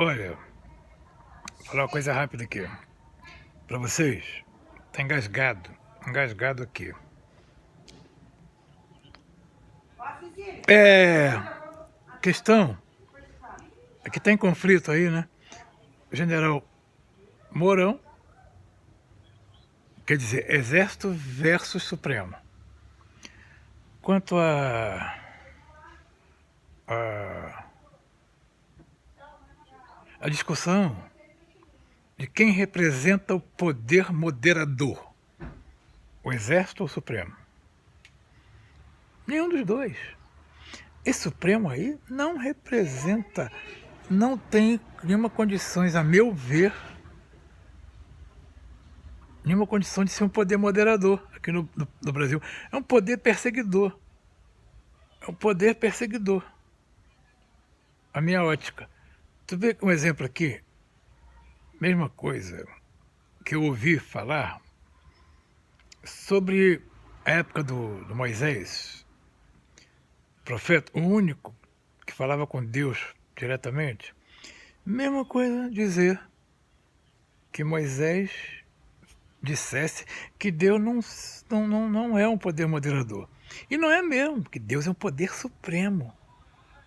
Olha, vou falar uma coisa rápida aqui para vocês. Tá engasgado aqui. Questão é que tá em conflito aí, né? O general Mourão, quer dizer, Exército versus Supremo. Quanto a discussão de quem representa o poder moderador, o Exército ou o Supremo? Nenhum dos dois. Esse Supremo aí não representa, não tem nenhuma condições, a meu ver, nenhuma condição de ser um poder moderador aqui no Brasil. É um poder perseguidor. É um poder perseguidor. A minha ótica. Tu vê um exemplo aqui, mesma coisa que eu ouvi falar sobre a época do Moisés, profeta, o único que falava com Deus diretamente. Mesma coisa dizer que Moisés dissesse que Deus não é um poder moderador. E não é mesmo, porque Deus é um poder supremo,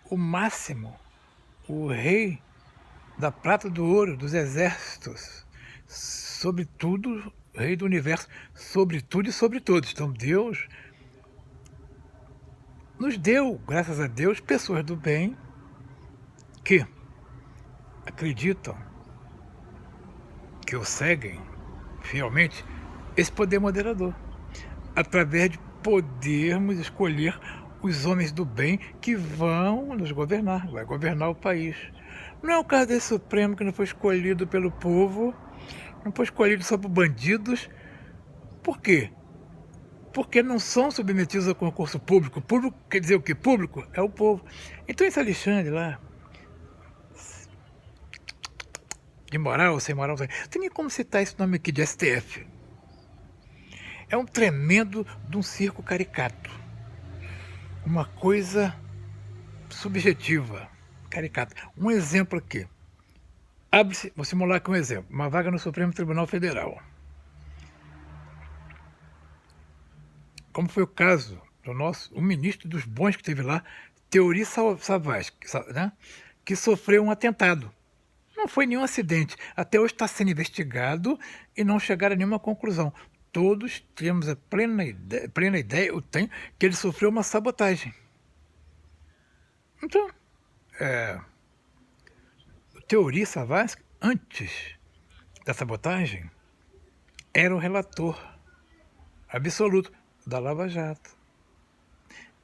o máximo, o rei da prata do ouro, dos exércitos, sobre tudo, rei do universo, sobre tudo e sobre todos. Então Deus nos deu, graças a Deus, pessoas do bem que acreditam, que o seguem fielmente, esse poder moderador, através de podermos escolher os homens do bem que vão nos governar, vai governar o país. Não é o caso desse Supremo que não foi escolhido pelo povo, não foi escolhido só por bandidos. Por quê? Porque não são submetidos ao concurso público. Público quer dizer o quê? Público é o povo. Então esse Alexandre lá, de moral, sem moral, não tem nem como citar esse nome aqui de STF. É um tremendo de um circo caricato. Uma coisa subjetiva, caricata. Um exemplo aqui. Abre-se, vou simular aqui um exemplo, uma vaga no Supremo Tribunal Federal. Como foi o caso do o ministro dos bons que teve lá, Teori Savas, né, que sofreu um atentado. Não foi nenhum acidente. Até hoje está sendo investigado e não chegaram a nenhuma conclusão. Todos temos a plena ideia, eu tenho, que ele sofreu uma sabotagem. Então, Teori Savas, antes da sabotagem, era o relator absoluto da Lava Jato.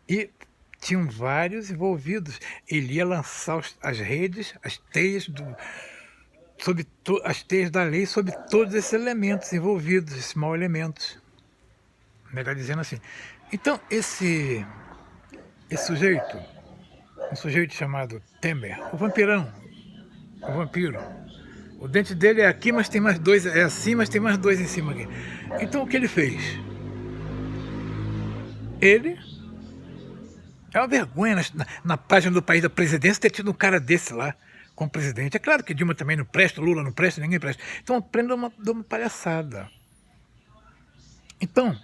E tinham vários envolvidos. Ele ia lançar as redes, as teias, as teias da lei sobre todos esses elementos envolvidos, esses maus elementos. Melhor dizendo assim. Então, esse sujeito, um sujeito chamado Temer, o vampirão, o vampiro, o dente dele é aqui, mas tem mais dois, é assim, mas tem mais dois em cima aqui. Então, o que ele fez? Ele... É uma vergonha na página do País da Presidência ter tido um cara desse lá como presidente. É claro que Dilma também não presta, Lula não presta, ninguém presta. Então aprenda uma palhaçada. Então,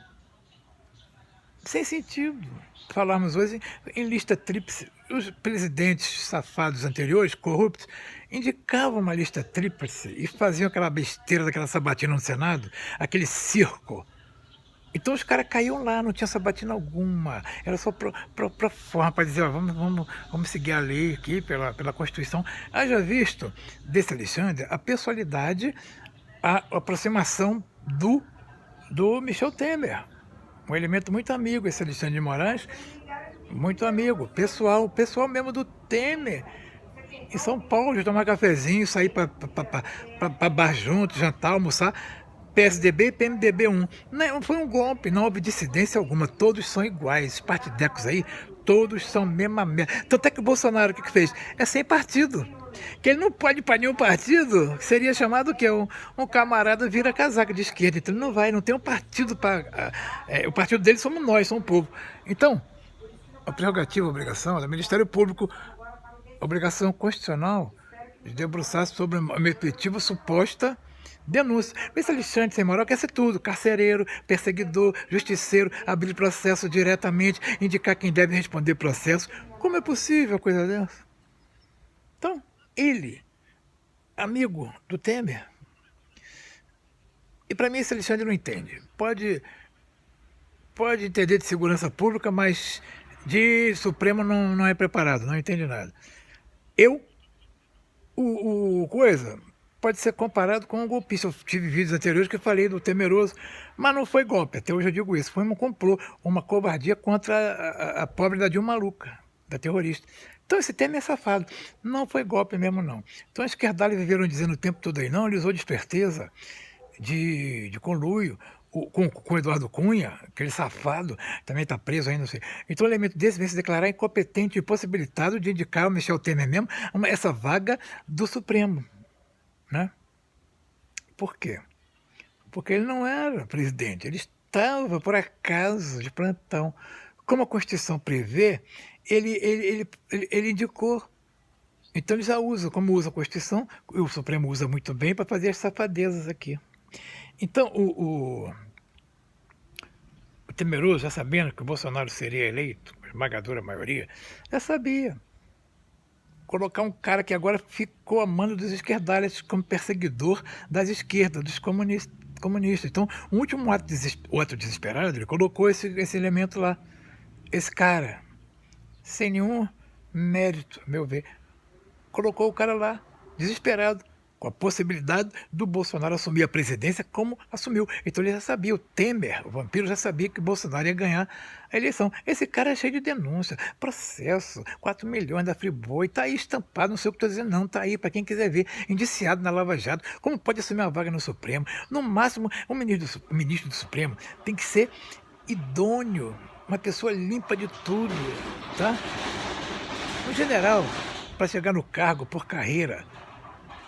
sem sentido falarmos hoje em lista tríplice. Os presidentes safados anteriores, corruptos, indicavam uma lista tríplice e faziam aquela besteira daquela sabatina no Senado, aquele circo. Então os caras caíam lá, não tinha sabatina alguma, era só para forma, para dizer, ó, vamos seguir a lei aqui, pela Constituição. Haja visto desse Alexandre a pessoalidade, a aproximação do Michel Temer, um elemento muito amigo, esse Alexandre de Moraes, muito amigo, pessoal mesmo do Temer. Em São Paulo, tomar cafezinho, sair para bar junto, jantar, almoçar. PSDB e PMDB1. Não foi um golpe, não houve dissidência alguma, todos são iguais. Os partidecos aí, todos são mesma merda. Tanto é que o Bolsonaro, o que fez? É sem partido. Que ele não pode ir para nenhum partido, seria chamado o quê? Um camarada vira casaca de esquerda. Então ele não vai, não tem um partido para... o partido dele somos nós, somos o povo. Então, a prerrogativa, a obrigação do Ministério Público, obrigação constitucional, debruçar sobre uma efetiva suposta denúncia. Esse Alexandre sem moral quer ser tudo: carcereiro, perseguidor, justiceiro, abrir processo diretamente, indicar quem deve responder processo. Como é possível uma coisa dessa? Então, ele, amigo do Temer, e para mim esse Alexandre não entende. Pode entender de segurança pública, mas de Supremo não é preparado, não entende nada. O coisa pode ser comparado com um golpista. Eu tive vídeos anteriores que eu falei do Temeroso, mas não foi golpe, até hoje eu digo isso. Foi um complô, uma covardia contra a pobre da Dilma Maluca, da terrorista. Então esse Temer é safado. Não foi golpe mesmo, não. Então a esquerdalha viveram dizendo o tempo todo aí, não, ele usou de esperteza, de conluio, com o Eduardo Cunha, aquele safado, também está preso ainda, não sei. Então, um elemento desse vem se declarar incompetente e impossibilitado de indicar ao Michel Temer mesmo essa vaga do Supremo, né? Por quê? Porque ele não era presidente, ele estava, por acaso, de plantão. Como a Constituição prevê, ele indicou. Então ele já usa, como usa a Constituição, o Supremo usa muito bem para fazer as safadezas aqui. Então, o Temeroso, já sabendo que o Bolsonaro seria eleito, a esmagadora maioria, já sabia. Colocar um cara que agora ficou a mando dos esquerdalhas como perseguidor das esquerdas, dos comunistas. Então, o último ato desesperado, ele colocou esse elemento lá. Esse cara, sem nenhum mérito, a meu ver, colocou o cara lá, desesperado, com a possibilidade do Bolsonaro assumir a presidência como assumiu. Então ele já sabia, o Temer, o vampiro, já sabia que o Bolsonaro ia ganhar a eleição. Esse cara é cheio de denúncia, processo, 4 milhões da Friboi, tá aí estampado, não sei o que estou dizendo não, tá aí para quem quiser ver, indiciado na Lava Jato. Como pode assumir uma vaga no Supremo? No máximo, o ministro do Supremo tem que ser idôneo, uma pessoa limpa de tudo, tá? Um general, para chegar no cargo por carreira,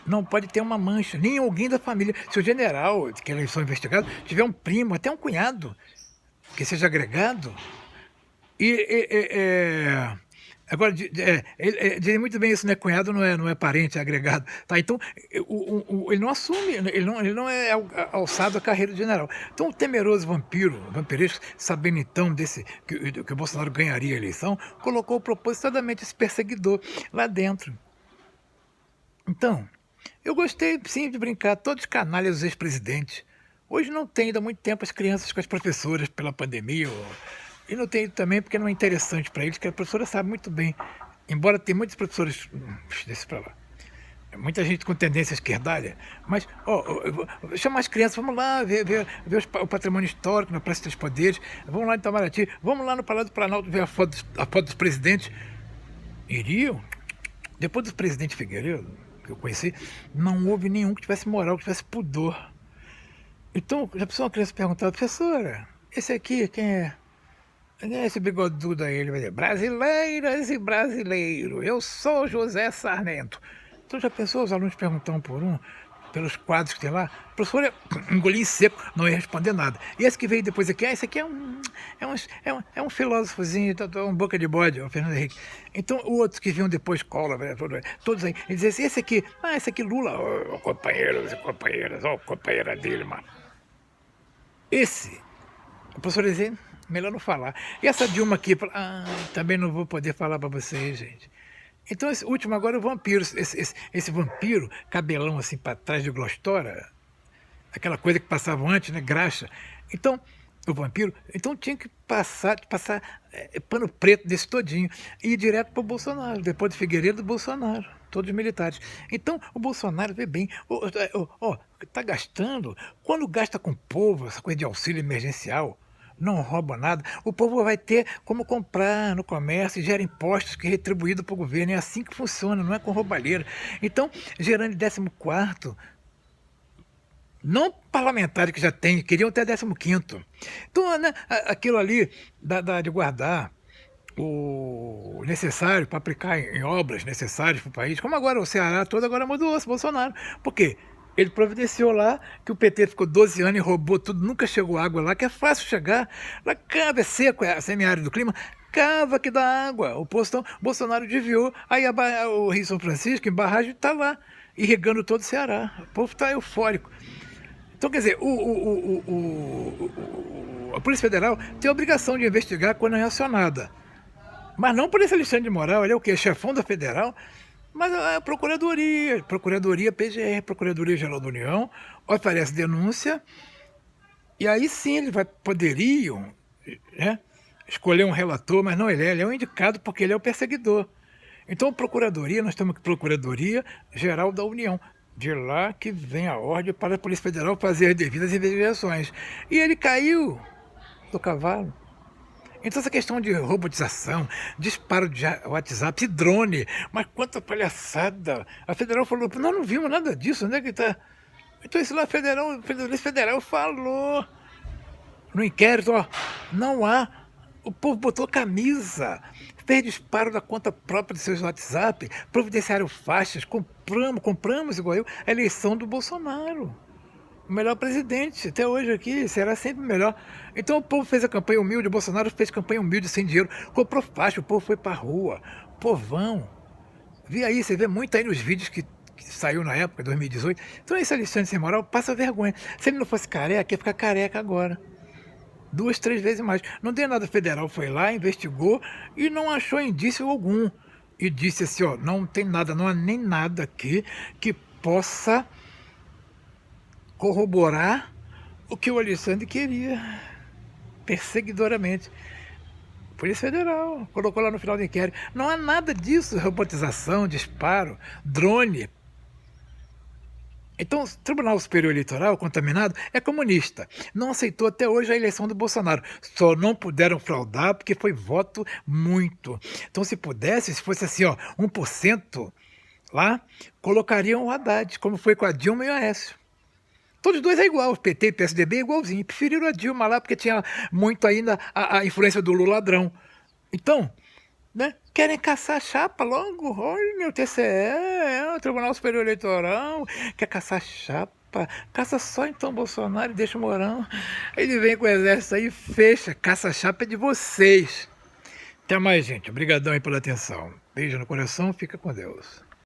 não pode ter uma mancha, nem alguém da família. Se o general, que eles são investigados, tiver um primo, até um cunhado, que seja agregado, agora, dizem muito bem isso, né? Cunhado não é parente, é agregado. Tá? Então, ele não assume, ele não é alçado à carreira de general. Então, o temeroso vampiresco, sabendo então que o Bolsonaro ganharia a eleição, colocou propositadamente esse perseguidor lá dentro. Então, eu gostei sim de brincar, todos canalhas dos ex-presidentes. Hoje não tem ainda muito tempo as crianças com as professoras pela pandemia, e não tem também porque não é interessante para eles, que a professora sabe muito bem, embora tenha muitos professores, deixa para lá, muita gente com tendência esquerdalha, mas chama as crianças, vamos lá ver o patrimônio histórico na Praça dos Poderes, vamos lá em Itamaraty, vamos lá no Palácio do Planalto ver a foto dos presidentes. Iriam? Depois do presidente Figueiredo, que eu conheci, não houve nenhum que tivesse moral, que tivesse pudor. Então, já pensou uma criança perguntar, professora, esse aqui quem é? Esse bigodudo aí, ele vai dizer, brasileiras e brasileiro, eu sou José Sarnento. Então já pensou os alunos perguntar um por um, pelos quadros que tem lá? A professora engolia em seco, não ia responder nada. E esse que veio depois aqui, esse aqui é um filósofozinho, um boca de bode, o Fernando Henrique. Então, o outro que vinham depois, Collor, todos aí, ele dizia assim, esse aqui Lula, companheiros e companheiras, companheira dele, mano. A professora dizia, melhor não falar. E essa Dilma aqui, também não vou poder falar para vocês, gente. Então, esse último agora é o vampiro, esse vampiro, cabelão assim para trás de Glostora, aquela coisa que passavam antes, né, graxa. Então, o vampiro, então tinha que passar pano preto desse todinho e ir direto para o Bolsonaro, depois do Figueiredo do Bolsonaro, todos militares. Então, o Bolsonaro vê bem, está gastando, quando gasta com o povo, essa coisa de auxílio emergencial, não rouba nada, o povo vai ter como comprar no comércio e gera impostos que é retribuído para o governo. É assim que funciona, não é com roubalheira. Então, gerando 14º, não parlamentares que já tem, queriam ter 15º. Então, né, aquilo ali de guardar o necessário para aplicar em obras necessárias para o país, como agora o Ceará todo agora mudou-se, Bolsonaro. Por quê? Ele providenciou lá que o PT ficou 12 anos e roubou tudo, nunca chegou água lá, que é fácil chegar. Lá é seco, é semiárido do clima, cava que dá água. O postão, Bolsonaro desviou, aí o Rio São Francisco, em barragem, está lá, irrigando todo o Ceará. O povo está eufórico. Então, quer dizer, a Polícia Federal tem a obrigação de investigar quando é acionada. Mas não por esse Alexandre de Moraes, ele é o quê? Chefão da Federal? Mas a Procuradoria PGR, Procuradoria Geral da União, oferece denúncia, e aí sim eles poderiam, né, escolher um relator, mas não ele é um indicado porque ele é o perseguidor. Então, Procuradoria, nós temos Procuradoria Geral da União. De lá que vem a ordem para a Polícia Federal fazer as devidas investigações. E ele caiu do cavalo. Então essa questão de robotização, disparo de WhatsApp, drone, mas quanta palhaçada. A Federal falou, nós não vimos nada disso, onde é que está? Então isso lá, a Polícia Federal falou. No inquérito, ó, não há. O povo botou camisa, fez disparo da conta própria do seus WhatsApp, providenciaram faixas, compramos, igual eu, a eleição do Bolsonaro. O melhor presidente, até hoje aqui, será sempre melhor. Então o povo fez a campanha humilde, o Bolsonaro fez campanha humilde, sem dinheiro, comprou faixa, o povo foi pra rua, povão. Vi aí, você vê muito aí nos vídeos que saiu na época, 2018. Então esse Alexandre sem moral passa vergonha. Se ele não fosse careca, ia ficar careca agora. 2, 3 vezes mais. Não deu nada, federal foi lá, investigou e não achou indício algum. E disse assim, ó, não tem nada, não há nem nada aqui que possa corroborar o que o Alexandre queria, perseguidoramente. Polícia Federal colocou lá no final do inquérito. Não há nada disso, robotização, disparo, drone. Então, o Tribunal Superior Eleitoral, contaminado, é comunista. Não aceitou até hoje a eleição do Bolsonaro. Só não puderam fraudar porque foi voto muito. Então, se pudesse, se fosse assim, ó, 1% lá, colocariam o Haddad, como foi com a Dilma e o Aécio. Todos dois é igual, o PT e o PSDB é igualzinho. Preferiram a Dilma lá porque tinha muito ainda a influência do Lula ladrão. Então, né, querem caçar a chapa logo. Olha, o TCE, o Tribunal Superior Eleitoral, quer caçar a chapa. Caça só então Bolsonaro e deixa o Mourão. Ele vem com o exército aí, fecha. Caça a chapa é de vocês. Até mais, gente. Obrigadão aí pela atenção. Beijo no coração, fica com Deus.